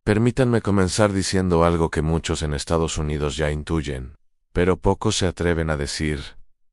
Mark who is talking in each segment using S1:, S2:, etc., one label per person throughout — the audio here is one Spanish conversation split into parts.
S1: Permítanme comenzar diciendo algo que muchos en Estados Unidos ya intuyen, pero pocos se atreven a decir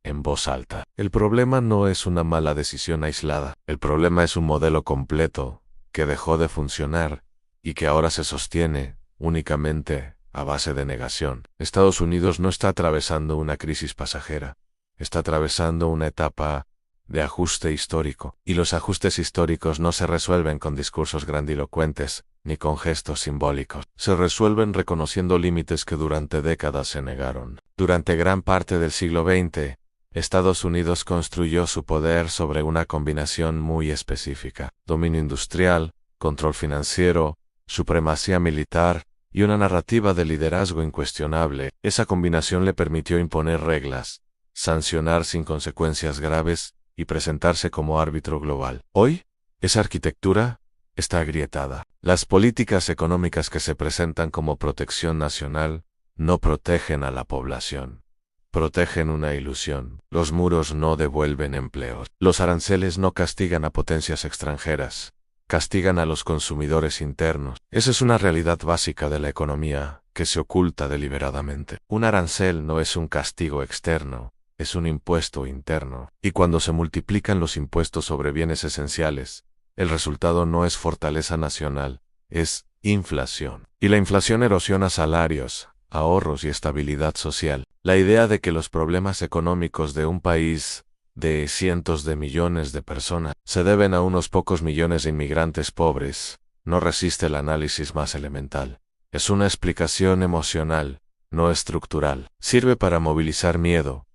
S1: en voz alta. El problema no es una mala decisión aislada. El problema es un modelo completo que dejó de funcionar y que ahora se sostiene únicamente a base de negación. Estados Unidos no está atravesando una crisis pasajera. Está atravesando una etapa de ajuste histórico. Y los ajustes históricos no se resuelven con discursos grandilocuentes ni con gestos simbólicos. Se resuelven reconociendo límites que durante décadas se negaron. Durante gran parte del siglo XX, Estados Unidos construyó su poder sobre una combinación muy específica: dominio industrial, control financiero, supremacía militar y una narrativa de liderazgo incuestionable. Esa combinación le permitió imponer reglas, sancionar sin consecuencias graves y presentarse como árbitro global. Hoy, esa arquitectura está agrietada. Las políticas económicas que se presentan como protección nacional no protegen a la población. Protegen una ilusión. Los muros no devuelven empleos. Los aranceles no castigan a potencias extranjeras. Castigan a los consumidores internos. Esa es una realidad básica de la economía que se oculta deliberadamente. Un arancel no es un castigo externo, es un impuesto interno. Y cuando se multiplican los impuestos sobre bienes esenciales, el resultado no es fortaleza nacional, es inflación. Y la inflación erosiona salarios, ahorros y estabilidad social. La idea de que los problemas económicos de un país de cientos de millones de personas se deben a unos pocos millones de inmigrantes pobres no resiste el análisis más elemental. Es una explicación emocional, no estructural. Sirve para movilizar miedo,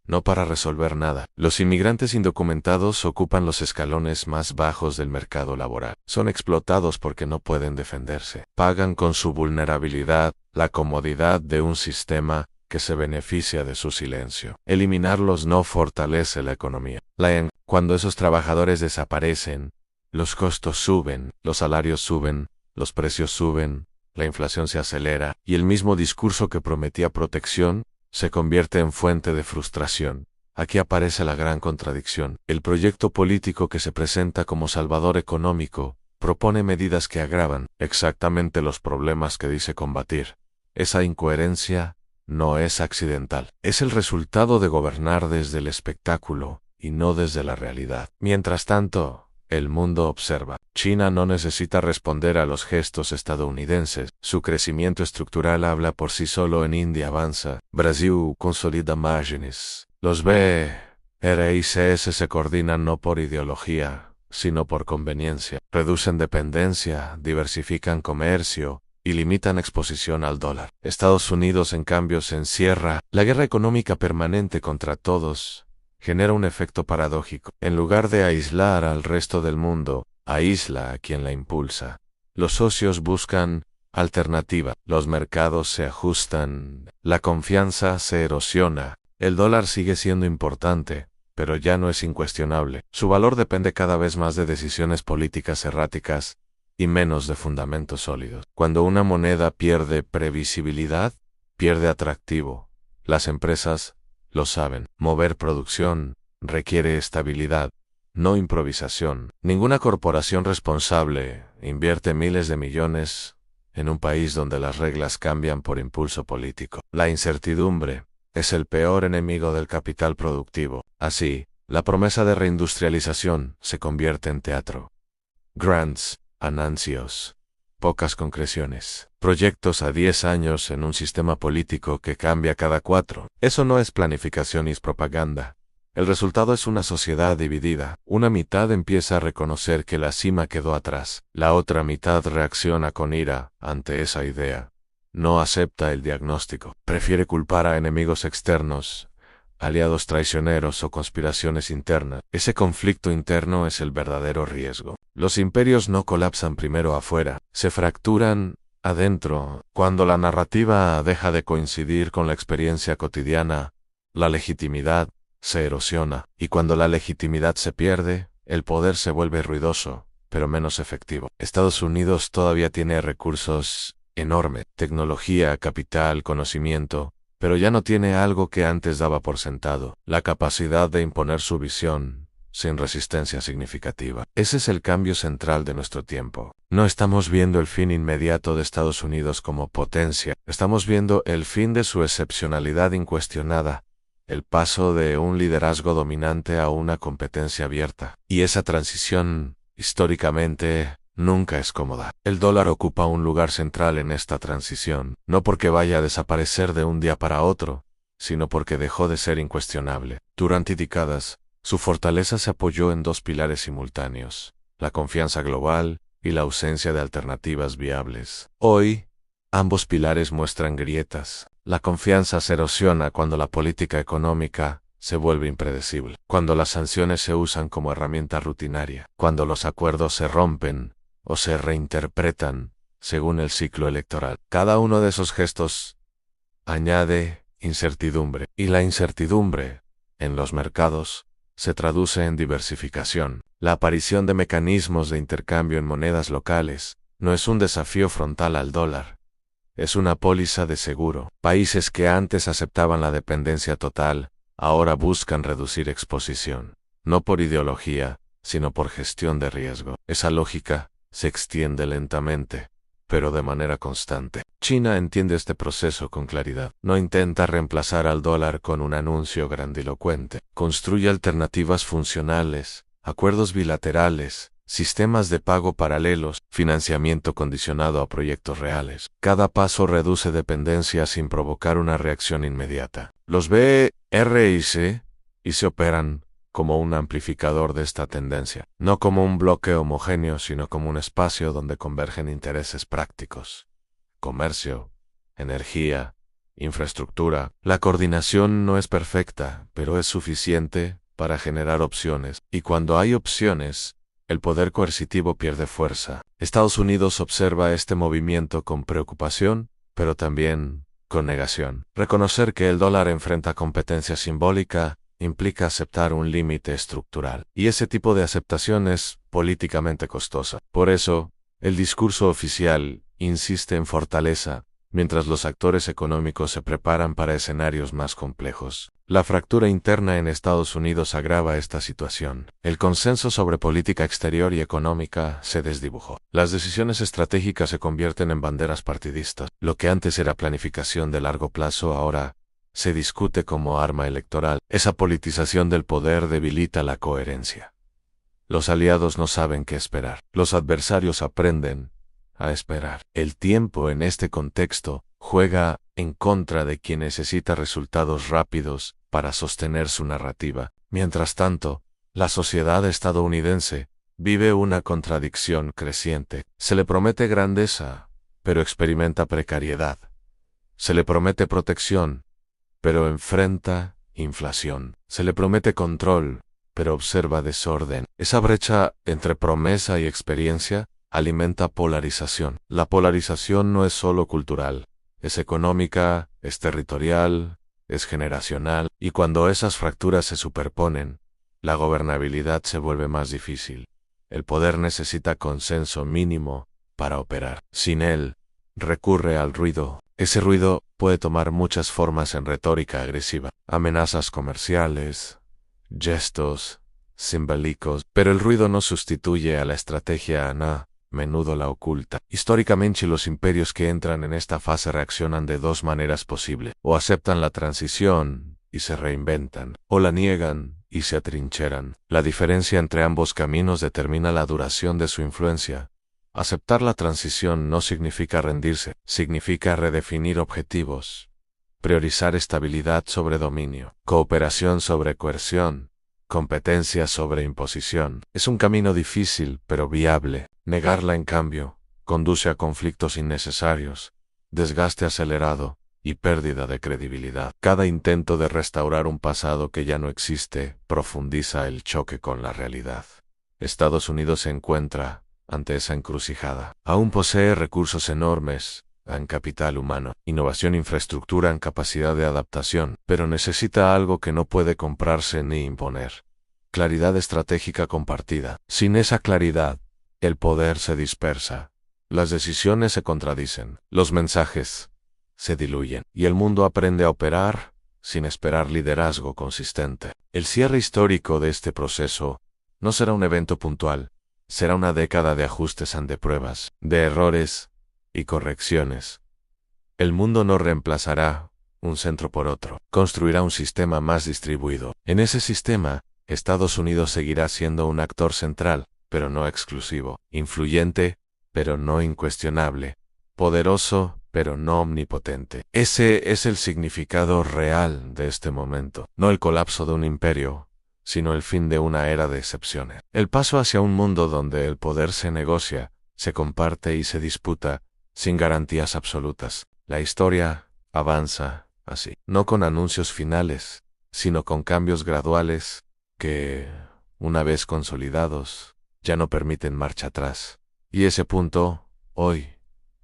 S1: no para resolver nada. Los inmigrantes indocumentados ocupan los escalones más bajos del mercado laboral. Son explotados porque no pueden defenderse. Pagan con su vulnerabilidad la comodidad de un sistema que se beneficia de su silencio. Eliminarlos no fortalece la economía. Cuando esos trabajadores desaparecen, los costos suben, los salarios suben, los precios suben, la inflación se acelera y el mismo discurso que prometía protección se convierte en fuente de frustración. Aquí aparece la gran contradicción. El proyecto político que se presenta como salvador económico propone medidas que agravan exactamente los problemas que dice combatir. Esa incoherencia no es accidental. Es el resultado de gobernar desde el espectáculo y no desde la realidad. Mientras tanto, el mundo observa. China no necesita responder a los gestos estadounidenses. Su crecimiento estructural habla por sí solo. En India avanza. Brasil consolida márgenes. Los BRICS se coordinan no por ideología, sino por conveniencia. Reducen dependencia, diversifican comercio y limitan exposición al dólar. Estados Unidos, en cambio, se encierra. La guerra económica permanente contra todos genera un efecto paradójico. En lugar de aislar al resto del mundo, aísla a quien la impulsa. Los socios buscan alternativa. Los mercados se ajustan. La confianza se erosiona. El dólar sigue siendo importante, pero ya no es incuestionable. Su valor depende cada vez más de decisiones políticas erráticas y menos de fundamentos sólidos. Cuando una moneda pierde previsibilidad, pierde atractivo. Las empresas lo saben. Mover producción requiere estabilidad, no improvisación. Ninguna corporación responsable invierte miles de millones en un país donde las reglas cambian por impulso político. La incertidumbre es el peor enemigo del capital productivo. Así, la promesa de reindustrialización se convierte en teatro. Grants, anuncios, pocas concreciones. Proyectos a 10 años en un sistema político que cambia cada 4. Eso no es planificación, es propaganda. El resultado es una sociedad dividida. Una mitad empieza a reconocer que la cima quedó atrás. La otra mitad reacciona con ira ante esa idea. No acepta el diagnóstico. Prefiere culpar a enemigos externos, aliados traicioneros o conspiraciones internas. Ese conflicto interno es el verdadero riesgo. Los imperios no colapsan primero afuera, se fracturan adentro. Cuando la narrativa deja de coincidir con la experiencia cotidiana, la legitimidad se erosiona. Y cuando la legitimidad se pierde, el poder se vuelve ruidoso, pero menos efectivo. Estados Unidos todavía tiene recursos enormes: tecnología, capital, conocimiento, pero ya no tiene algo que antes daba por sentado: la capacidad de imponer su visión sin resistencia significativa. Ese es el cambio central de nuestro tiempo. No estamos viendo el fin inmediato de Estados Unidos como potencia, estamos viendo el fin de su excepcionalidad incuestionada, el paso de un liderazgo dominante a una competencia abierta. Y esa transición, históricamente, nunca es cómoda. El dólar ocupa un lugar central en esta transición, no porque vaya a desaparecer de un día para otro, sino porque dejó de ser incuestionable. Durante décadas, su fortaleza se apoyó en dos pilares simultáneos, la confianza global y la ausencia de alternativas viables. Hoy, ambos pilares muestran grietas. La confianza se erosiona cuando la política económica se vuelve impredecible, cuando las sanciones se usan como herramienta rutinaria, cuando los acuerdos se rompen o se reinterpretan según el ciclo electoral. Cada uno de esos gestos añade incertidumbre, y la incertidumbre, en los mercados, se traduce en diversificación. La aparición de mecanismos de intercambio en monedas locales no es un desafío frontal al dólar, es una póliza de seguro. Países que antes aceptaban la dependencia total, ahora buscan reducir exposición, no por ideología, sino por gestión de riesgo. Esa lógica se extiende lentamente, pero de manera constante. China entiende este proceso con claridad. No intenta reemplazar al dólar con un anuncio grandilocuente. Construye alternativas funcionales, acuerdos bilaterales, sistemas de pago paralelos, financiamiento condicionado a proyectos reales. Cada paso reduce dependencia sin provocar una reacción inmediata. Los BRIC se operan como un amplificador de esta tendencia, no como un bloque homogéneo, sino como un espacio donde convergen intereses prácticos. Comercio, energía, infraestructura. La coordinación no es perfecta, pero es suficiente para generar opciones, y cuando hay opciones, el poder coercitivo pierde fuerza. Estados Unidos observa este movimiento con preocupación, pero también con negación. Reconocer que el dólar enfrenta competencia simbólica implica aceptar un límite estructural, y ese tipo de aceptación es políticamente costosa. Por eso, el discurso oficial insiste en fortaleza, mientras los actores económicos se preparan para escenarios más complejos. La fractura interna en Estados Unidos agrava esta situación. El consenso sobre política exterior y económica se desdibujó. Las decisiones estratégicas se convierten en banderas partidistas. Lo que antes era planificación de largo plazo ahora se discute como arma electoral. Esa politización del poder debilita la coherencia. Los aliados no saben qué esperar. Los adversarios aprenden a esperar. El tiempo en este contexto juega en contra de quien necesita resultados rápidos para sostener su narrativa. Mientras tanto, la sociedad estadounidense vive una contradicción creciente. Se le promete grandeza, pero experimenta precariedad. Se le promete protección, pero enfrenta inflación. Se le promete control, pero observa desorden. Esa brecha entre promesa y experiencia alimenta polarización. La polarización no es solo cultural, es económica, es territorial, es generacional, y cuando esas fracturas se superponen, la gobernabilidad se vuelve más difícil. El poder necesita consenso mínimo para operar. Sin él, recurre al ruido. Ese ruido puede tomar muchas formas en retórica agresiva, amenazas comerciales, gestos simbólicos, pero el ruido no sustituye a la estrategia menudo la oculta. Históricamente los imperios que entran en esta fase reaccionan de dos maneras posibles. O aceptan la transición y se reinventan, o la niegan y se atrincheran. La diferencia entre ambos caminos determina la duración de su influencia. Aceptar la transición no significa rendirse, significa redefinir objetivos, priorizar estabilidad sobre dominio, cooperación sobre coerción, competencia sobre imposición. Es un camino difícil, pero viable. Negarla, en cambio, conduce a conflictos innecesarios, desgaste acelerado y pérdida de credibilidad. Cada intento de restaurar un pasado que ya no existe profundiza el choque con la realidad. Estados Unidos se encuentra ante esa encrucijada. Aún posee recursos enormes en capital humano, innovación e infraestructura en capacidad de adaptación, pero necesita algo que no puede comprarse ni imponer: claridad estratégica compartida. Sin esa claridad, el poder se dispersa, las decisiones se contradicen, los mensajes se diluyen, y el mundo aprende a operar sin esperar liderazgo consistente. El cierre histórico de este proceso no será un evento puntual, será una década de ajustes ante pruebas, de errores y correcciones. El mundo no reemplazará un centro por otro, construirá un sistema más distribuido. En ese sistema, Estados Unidos seguirá siendo un actor central, pero no exclusivo, influyente, pero no incuestionable, poderoso, pero no omnipotente. Ese es el significado real de este momento, no el colapso de un imperio, sino el fin de una era de excepciones. El paso hacia un mundo donde el poder se negocia, se comparte y se disputa, sin garantías absolutas. La historia avanza así, no con anuncios finales, sino con cambios graduales que, una vez consolidados, ya no permiten marcha atrás. Y ese punto, hoy,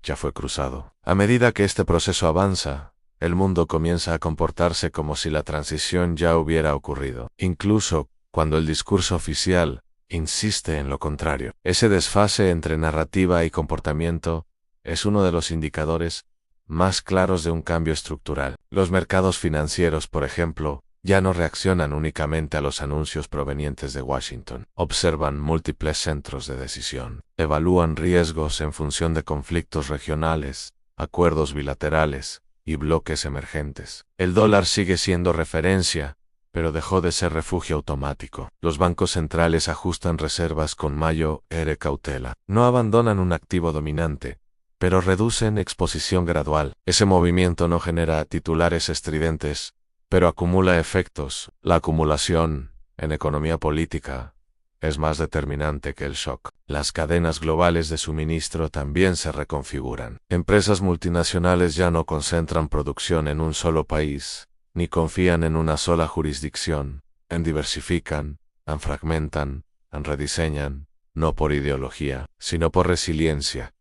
S1: ya fue cruzado. A medida que este proceso avanza, el mundo comienza a comportarse como si la transición ya hubiera ocurrido, incluso cuando el discurso oficial insiste en lo contrario. Ese desfase entre narrativa y comportamiento es uno de los indicadores más claros de un cambio estructural. Los mercados financieros, por ejemplo, ya no reaccionan únicamente a los anuncios provenientes de Washington. Observan múltiples centros de decisión. Evalúan riesgos en función de conflictos regionales, acuerdos bilaterales y bloques emergentes. El dólar sigue siendo referencia, pero dejó de ser refugio automático. Los bancos centrales ajustan reservas con mayor cautela. No abandonan un activo dominante, pero reducen exposición gradual. Ese movimiento no genera titulares estridentes, pero acumula efectos. La acumulación, en economía política, es más determinante que el shock. Las cadenas globales de suministro también se reconfiguran. Empresas multinacionales ya no concentran producción en un solo país, ni confían en una sola jurisdicción. Diversifican, fragmentan, rediseñan, no por ideología, sino por resiliencia.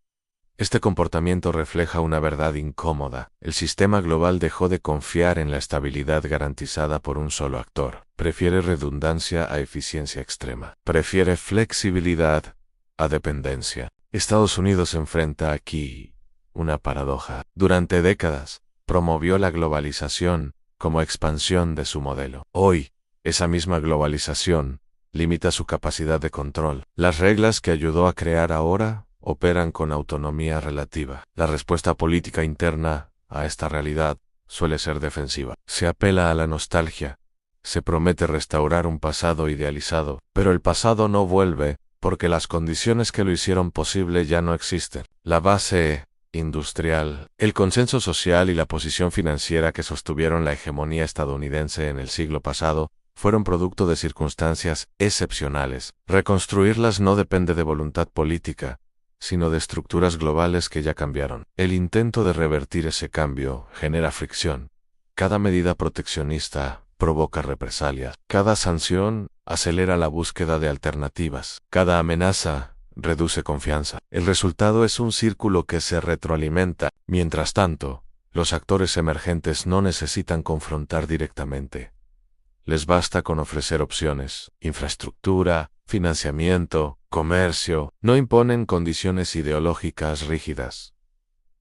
S1: Este comportamiento refleja una verdad incómoda. El sistema global dejó de confiar en la estabilidad garantizada por un solo actor. Prefiere redundancia a eficiencia extrema. Prefiere flexibilidad a dependencia. Estados Unidos enfrenta aquí una paradoja. Durante décadas, promovió la globalización como expansión de su modelo. Hoy, esa misma globalización limita su capacidad de control. Las reglas que ayudó a crear ahora operan con autonomía relativa. La respuesta política interna a esta realidad suele ser defensiva. Se apela a la nostalgia, se promete restaurar un pasado idealizado, pero el pasado no vuelve porque las condiciones que lo hicieron posible ya no existen. La base industrial, el consenso social y la posición financiera que sostuvieron la hegemonía estadounidense en el siglo pasado fueron producto de circunstancias excepcionales. Reconstruirlas no depende de voluntad política, sino de estructuras globales que ya cambiaron. El intento de revertir ese cambio genera fricción. Cada medida proteccionista provoca represalias. Cada sanción acelera la búsqueda de alternativas. Cada amenaza reduce confianza. El resultado es un círculo que se retroalimenta. Mientras tanto, los actores emergentes no necesitan confrontar directamente. Les basta con ofrecer opciones, infraestructura, financiamiento, comercio. No imponen condiciones ideológicas rígidas.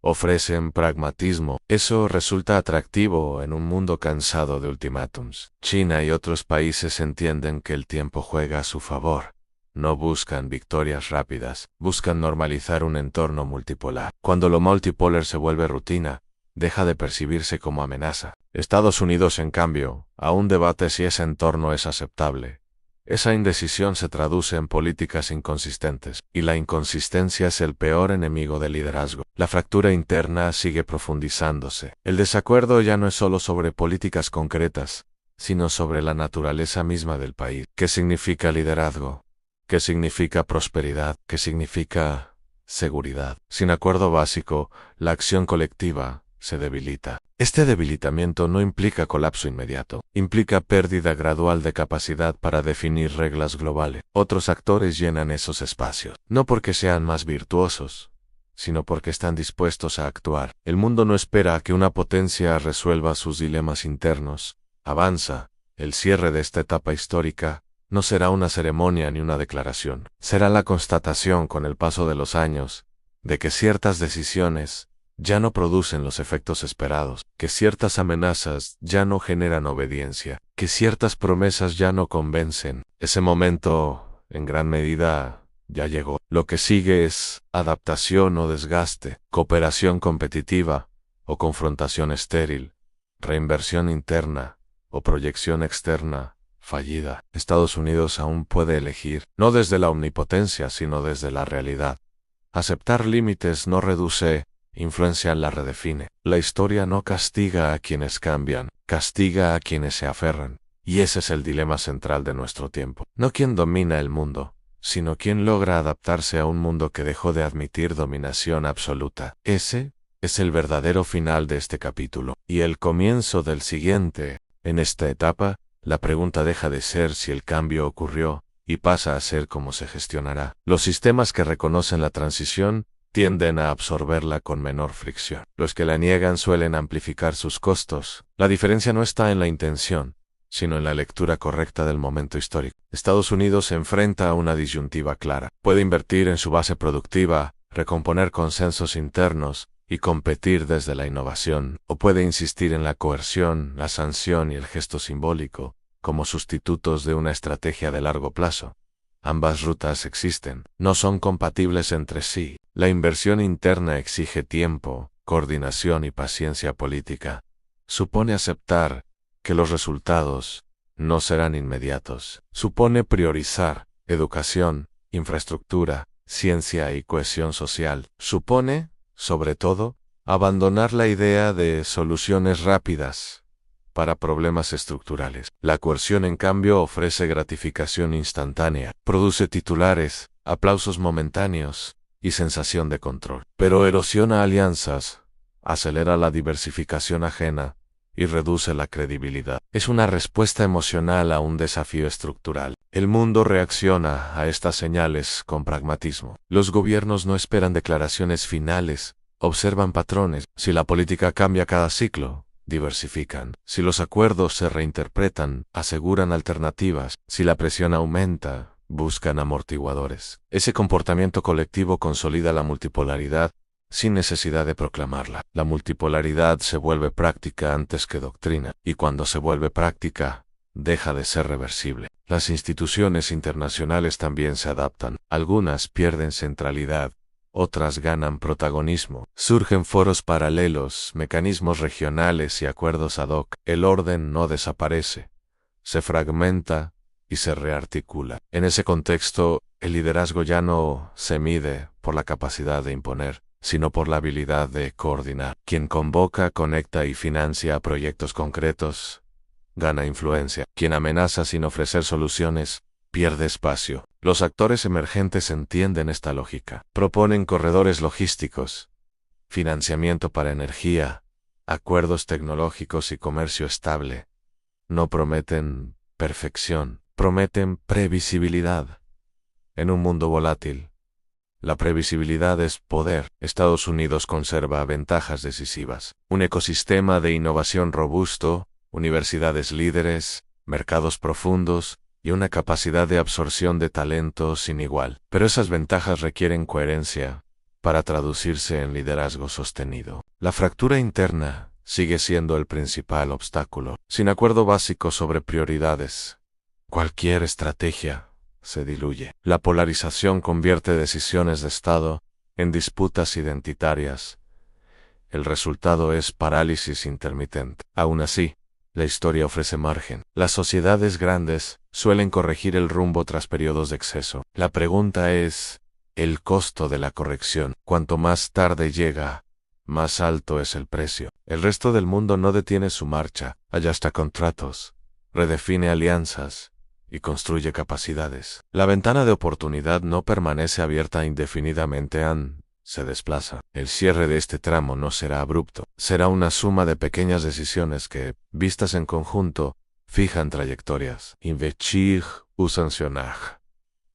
S1: Ofrecen pragmatismo. Eso resulta atractivo en un mundo cansado de ultimátums. China y otros países entienden que el tiempo juega a su favor. No buscan victorias rápidas, buscan normalizar un entorno multipolar. Cuando lo multipolar se vuelve rutina, deja de percibirse como amenaza. Estados Unidos, en cambio, aún debate si ese entorno es aceptable. Esa indecisión se traduce en políticas inconsistentes, y la inconsistencia es el peor enemigo del liderazgo. La fractura interna sigue profundizándose. El desacuerdo ya no es solo sobre políticas concretas, sino sobre la naturaleza misma del país. ¿Qué significa liderazgo? ¿Qué significa prosperidad? ¿Qué significa seguridad? Sin acuerdo básico, la acción colectiva se debilita. Este debilitamiento no implica colapso inmediato, implica pérdida gradual de capacidad para definir reglas globales. Otros actores llenan esos espacios, no porque sean más virtuosos, sino porque están dispuestos a actuar. El mundo no espera a que una potencia resuelva sus dilemas internos. Avanza. El cierre de esta etapa histórica no será una ceremonia ni una declaración. Será la constatación con el paso de los años de que ciertas decisiones ya no producen los efectos esperados, que ciertas amenazas ya no generan obediencia, que ciertas promesas ya no convencen. Ese momento, en gran medida, ya llegó. Lo que sigue es adaptación o desgaste, cooperación competitiva o confrontación estéril, reinversión interna o proyección externa fallida. Estados Unidos aún puede elegir, no desde la omnipotencia, sino desde la realidad. Aceptar límites no reduce, influencia la redefine. La historia no castiga a quienes cambian, castiga a quienes se aferran. Y ese es el dilema central de nuestro tiempo. No quién domina el mundo, sino quién logra adaptarse a un mundo que dejó de admitir dominación absoluta. Ese es el verdadero final de este capítulo. Y el comienzo del siguiente. En esta etapa, la pregunta deja de ser si el cambio ocurrió, y pasa a ser cómo se gestionará. Los sistemas que reconocen la transición tienden a absorberla con menor fricción. Los que la niegan suelen amplificar sus costos. La diferencia no está en la intención, sino en la lectura correcta del momento histórico. Estados Unidos se enfrenta a una disyuntiva clara. Puede invertir en su base productiva, recomponer consensos internos y competir desde la innovación, o puede insistir en la coerción, la sanción y el gesto simbólico, como sustitutos de una estrategia de largo plazo. Ambas rutas existen, no son compatibles entre sí. La inversión interna exige tiempo, coordinación y paciencia política. Supone aceptar que los resultados no serán inmediatos. Supone priorizar educación, infraestructura, ciencia y cohesión social. Supone, sobre todo, abandonar la idea de soluciones rápidas para problemas estructurales. La coerción, en cambio, ofrece gratificación instantánea, produce titulares, aplausos momentáneos y sensación de control. Pero erosiona alianzas, acelera la diversificación ajena y reduce la credibilidad. Es una respuesta emocional a un desafío estructural. El mundo reacciona a estas señales con pragmatismo. Los gobiernos no esperan declaraciones finales, observan patrones. Si la política cambia cada ciclo, diversifican. Si los acuerdos se reinterpretan, aseguran alternativas. Si la presión aumenta, buscan amortiguadores. Ese comportamiento colectivo consolida la multipolaridad, sin necesidad de proclamarla. La multipolaridad se vuelve práctica antes que doctrina, y cuando se vuelve práctica, deja de ser reversible. Las instituciones internacionales también se adaptan. Algunas pierden centralidad, otras ganan protagonismo. Surgen foros paralelos, mecanismos regionales y acuerdos ad hoc. El orden no desaparece, se fragmenta y se rearticula. En ese contexto, el liderazgo ya no se mide por la capacidad de imponer, sino por la habilidad de coordinar. Quien convoca, conecta y financia proyectos concretos, gana influencia. Quien amenaza sin ofrecer soluciones, pierde espacio. Los actores emergentes entienden esta lógica. Proponen corredores logísticos, financiamiento para energía, acuerdos tecnológicos y comercio estable. No prometen perfección, prometen previsibilidad. En un mundo volátil, la previsibilidad es poder. Estados Unidos conserva ventajas decisivas. Un ecosistema de innovación robusto, universidades líderes, mercados profundos y una capacidad de absorción de talento sin igual. Pero esas ventajas requieren coherencia para traducirse en liderazgo sostenido. La fractura interna sigue siendo el principal obstáculo. Sin acuerdo básico sobre prioridades, cualquier estrategia se diluye. La polarización convierte decisiones de Estado en disputas identitarias. El resultado es parálisis intermitente. Aún así, la historia ofrece margen. Las sociedades grandes suelen corregir el rumbo tras periodos de exceso. La pregunta es el costo de la corrección. Cuanto más tarde llega, más alto es el precio. El resto del mundo no detiene su marcha, allasta contratos, redefine alianzas y construye capacidades. La ventana de oportunidad no permanece abierta indefinidamente, se desplaza. El cierre de este tramo no será abrupto, será una suma de pequeñas decisiones que, vistas en conjunto, fijan trayectorias. Investir o sancionar,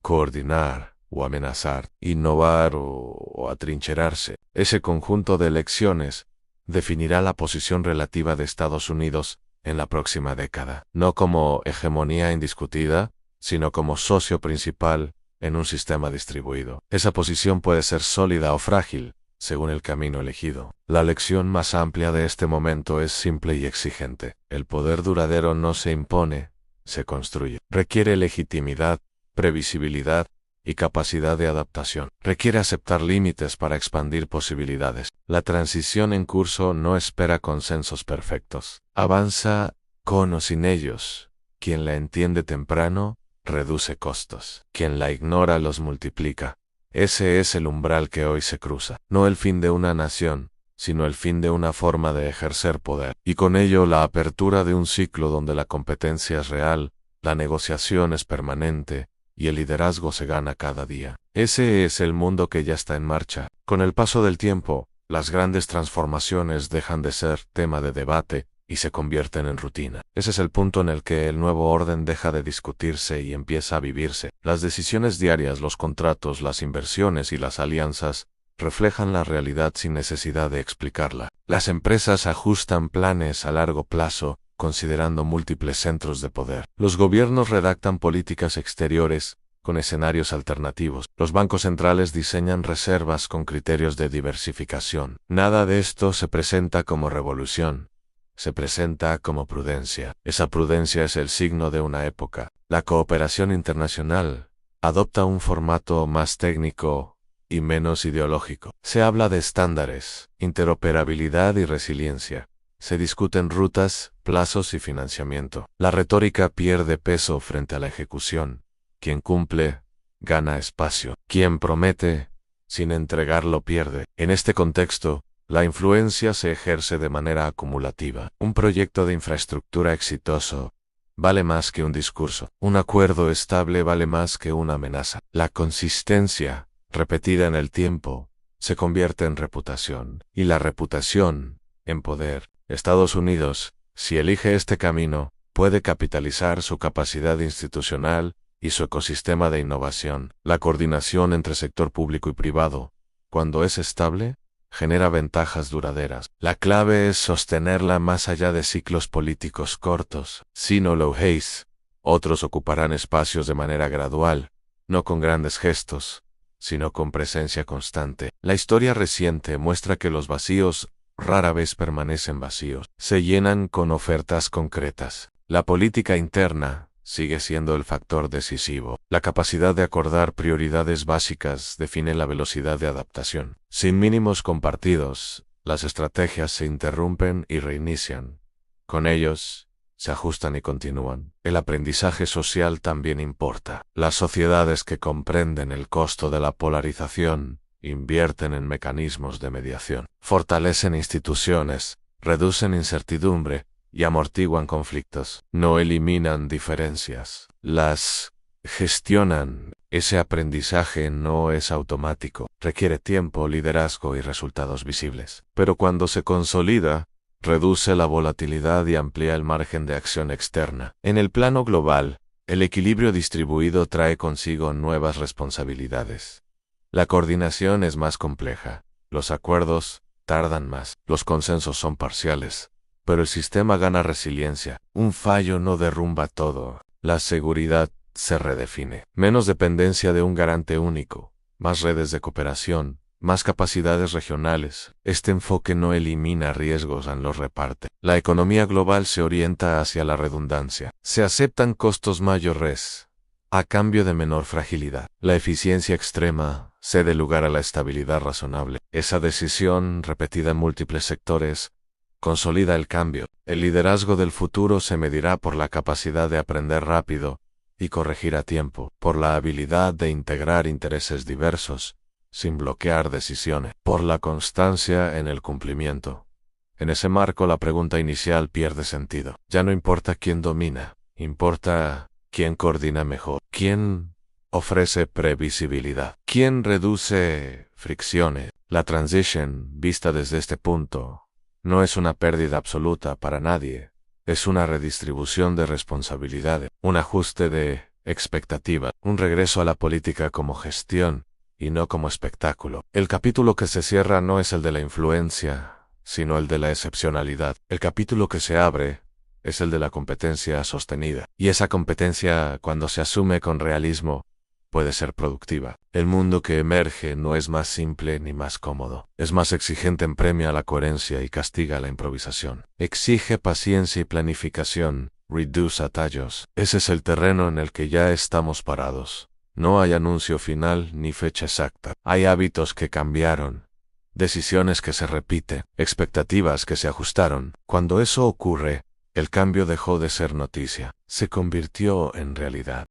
S1: coordinar o amenazar, innovar o atrincherarse. Ese conjunto de elecciones definirá la posición relativa de Estados Unidos en la próxima década, no como hegemonía indiscutida, sino como socio principal en un sistema distribuido. Esa posición puede ser sólida o frágil, según el camino elegido. La lección más amplia de este momento es simple y exigente. El poder duradero no se impone, se construye. Requiere legitimidad, previsibilidad y capacidad de adaptación. Requiere aceptar límites para expandir posibilidades. La transición en curso no espera consensos perfectos. Avanza con o sin ellos. Quien la entiende temprano, reduce costos. Quien la ignora los multiplica. Ese es el umbral que hoy se cruza. No el fin de una nación, sino el fin de una forma de ejercer poder. Y con ello la apertura de un ciclo donde la competencia es real, la negociación es permanente, y el liderazgo se gana cada día. Ese es el mundo que ya está en marcha. Con el paso del tiempo, las grandes transformaciones dejan de ser tema de debate y se convierten en rutina. Ese es el punto en el que el nuevo orden deja de discutirse y empieza a vivirse. Las decisiones diarias, los contratos, las inversiones y las alianzas reflejan la realidad sin necesidad de explicarla. Las empresas ajustan planes a largo plazo, considerando múltiples centros de poder. Los gobiernos redactan políticas exteriores con escenarios alternativos. Los bancos centrales diseñan reservas con criterios de diversificación. Nada de esto se presenta como revolución. Se presenta como prudencia. Esa prudencia es el signo de una época. La cooperación internacional adopta un formato más técnico y menos ideológico. Se habla de estándares, interoperabilidad y resiliencia. Se discuten rutas, plazos y financiamiento. La retórica pierde peso frente a la ejecución. Quien cumple, gana espacio. Quien promete, sin entregarlo pierde. En este contexto, la influencia se ejerce de manera acumulativa. Un proyecto de infraestructura exitoso vale más que un discurso. Un acuerdo estable vale más que una amenaza. La consistencia, repetida en el tiempo, se convierte en reputación. Y la reputación, en poder. Estados Unidos, si elige este camino, puede capitalizar su capacidad institucional y su ecosistema de innovación. La coordinación entre sector público y privado, cuando es estable, genera ventajas duraderas. La clave es sostenerla más allá de ciclos políticos cortos. Si no lo hacéis, otros ocuparán espacios de manera gradual, no con grandes gestos, sino con presencia constante. La historia reciente muestra que los vacíos rara vez permanecen vacíos. Se llenan con ofertas concretas. La política interna sigue siendo el factor decisivo. La capacidad de acordar prioridades básicas define la velocidad de adaptación. Sin mínimos compartidos, las estrategias se interrumpen y reinician. Con ellos, se ajustan y continúan. El aprendizaje social también importa. Las sociedades que comprenden el costo de la polarización invierten en mecanismos de mediación. Fortalecen instituciones, reducen incertidumbre y amortiguan conflictos. No eliminan diferencias. Las gestionan. Ese aprendizaje no es automático. Requiere tiempo, liderazgo y resultados visibles. Pero cuando se consolida, reduce la volatilidad y amplía el margen de acción externa. En el plano global, el equilibrio distribuido trae consigo nuevas responsabilidades. La coordinación es más compleja. Los acuerdos tardan más. Los consensos son parciales. Pero el sistema gana resiliencia. Un fallo no derrumba todo. La seguridad se redefine. Menos dependencia de un garante único. Más redes de cooperación. Más capacidades regionales. Este enfoque no elimina riesgos, los reparte. La economía global se orienta hacia la redundancia. Se aceptan costos mayores a cambio de menor fragilidad. La eficiencia extrema cede lugar a la estabilidad razonable. Esa decisión, repetida en múltiples sectores, consolida el cambio. El liderazgo del futuro se medirá por la capacidad de aprender rápido y corregir a tiempo, por la habilidad de integrar intereses diversos, sin bloquear decisiones, por la constancia en el cumplimiento. En ese marco la pregunta inicial pierde sentido. Ya no importa quién domina, importa quién coordina mejor, quién ofrece previsibilidad, quién reduce fricciones. La transition, vista desde este punto, no es una pérdida absoluta para nadie, es una redistribución de responsabilidades, un ajuste de expectativas, un regreso a la política como gestión y no como espectáculo. El capítulo que se cierra no es el de la influencia, sino el de la excepcionalidad. El capítulo que se abre es el de la competencia sostenida. Y esa competencia, cuando se asume con realismo, puede ser productiva. El mundo que emerge no es más simple ni más cómodo. Es más exigente, premia la coherencia y castiga la improvisación. Exige paciencia y planificación, reduce atallos. Ese es el terreno en el que ya estamos parados. No hay anuncio final ni fecha exacta. Hay hábitos que cambiaron, decisiones que se repiten, expectativas que se ajustaron. Cuando eso ocurre, el cambio dejó de ser noticia, se convirtió en realidad.